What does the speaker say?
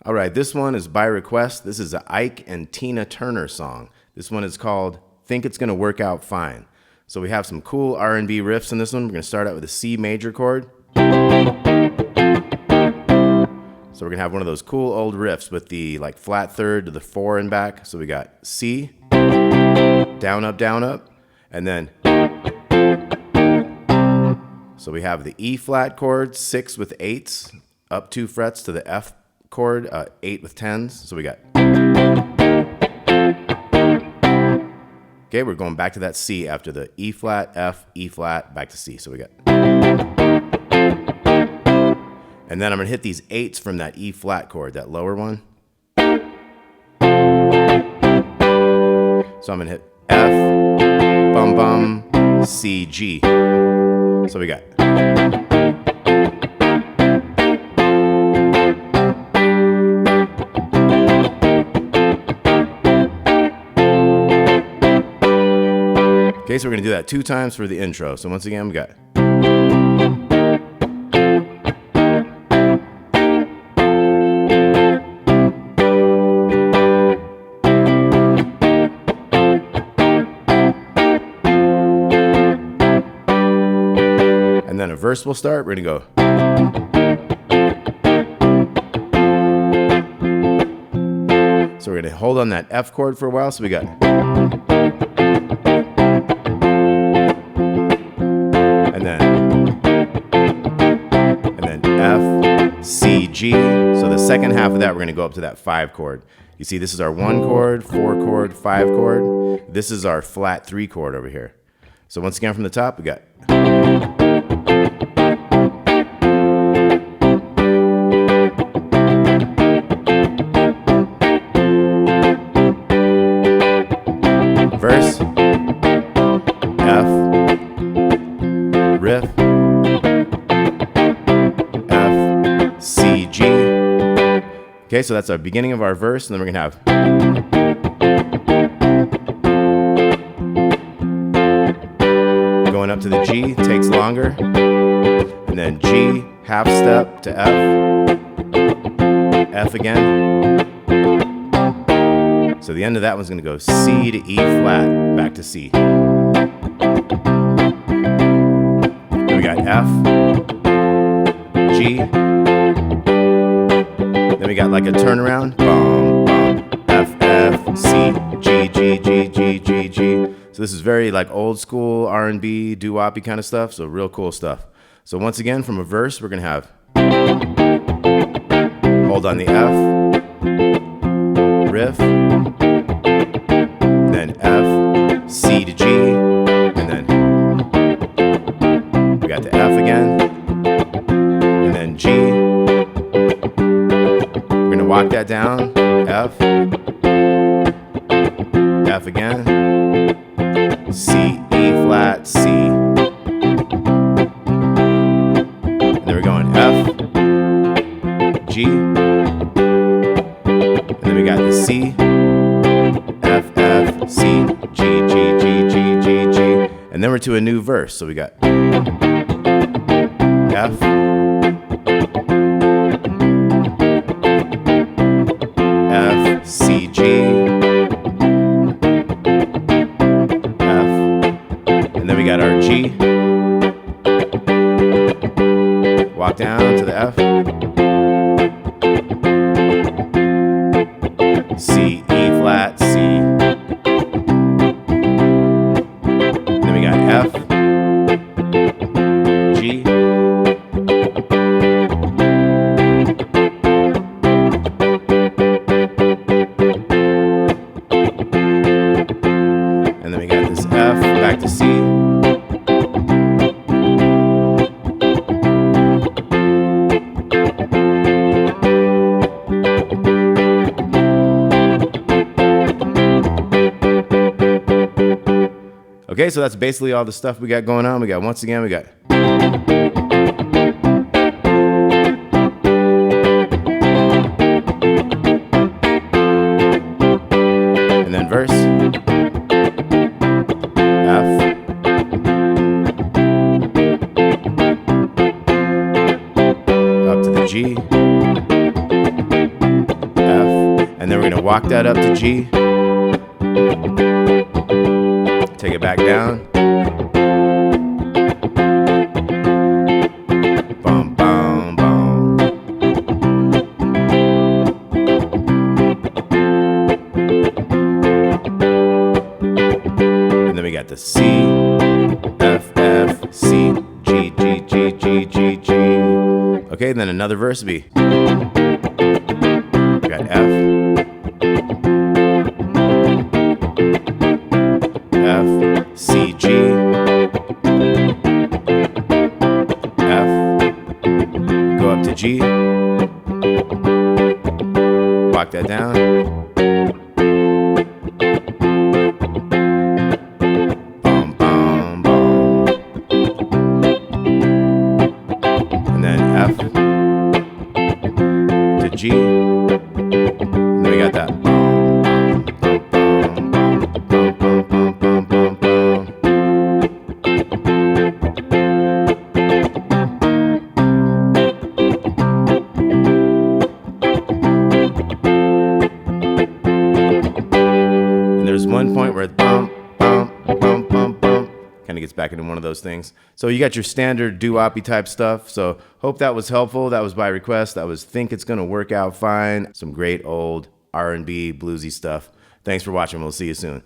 All right, this one is by request. This is an Ike and Tina Turner song. This one is called Think It's Gonna Work Out Fine. So we have some cool R&B riffs in this one. We're gonna start out with a C major chord. So we're gonna have one of those cool old riffs with the like flat third to the 4 and back. So we got C, down, up, and then. So we have the E flat chord, 6 with 8s, up 2 frets to the F chord, 8 with 10s. So we got. Okay, we're going back to that C after the E flat, F, E flat, back to C. So we got. And then I'm gonna hit these 8s from that E flat chord, that lower one. So I'm gonna hit F, bum bum, C, G. So we got. Okay, so we're gonna do that 2 times for the intro. So once again, we got. And then a verse will start. We're gonna go. So we're gonna hold on that F chord for a while. So we got. And then F, C, G. So the second half of that, we're gonna go up to that 5 chord. You see, this is our 1 chord, 4 chord, 5 chord. This is our flat 3 chord over here. So once again from the top, we got. Verse, F, riff, F, C, G. Okay, so that's our beginning of our verse, and then we're gonna have. Going up to the G takes longer, and then G, half step to F, F again. So the end of that one's gonna go C to E flat, back to C. Then we got F, G. Then we got like a turnaround. Bum, bum, F, F, C, G, G, G, G, G, G. So this is very like old school R&B, doo-woppy kind of stuff. So real cool stuff. So once again, from a verse, we're gonna have. Hold on the F, riff, then F, C to G, and then we got the F again, and then G. We're gonna walk that down, F, F again, C, E flat, C. And then we're going F, G, and then we got the C, F, F, C, G, G, G, G, G, G. And then we're to a new verse. So we got F, F, C, G, F, and then we got our G. Walk down to the F, C, E flat, C. Then we got F, G, and then we got this F back to C. Okay, so that's basically all the stuff we got going on. We got, once again, we got. And then verse. F. Up to the G. We're gonna walk that up to G. Take it back down. Bum, bum, bum. And then we got the C, F, F, C, G, G, G, G, G, G. Okay, then another verse B. We got F, F, C, G, F, go up to G, walk that down, bum, bum, bum, and then F to G, and then we got that. There's one point where it's bump, bump, bump, bump, bump. Kind of gets back into one of those things. So you got your standard doo-woppy type stuff. So hope that was helpful. That was by request. That was Think It's Gonna Work Out Fine. Some great old R&B bluesy stuff. Thanks for watching. We'll see you soon.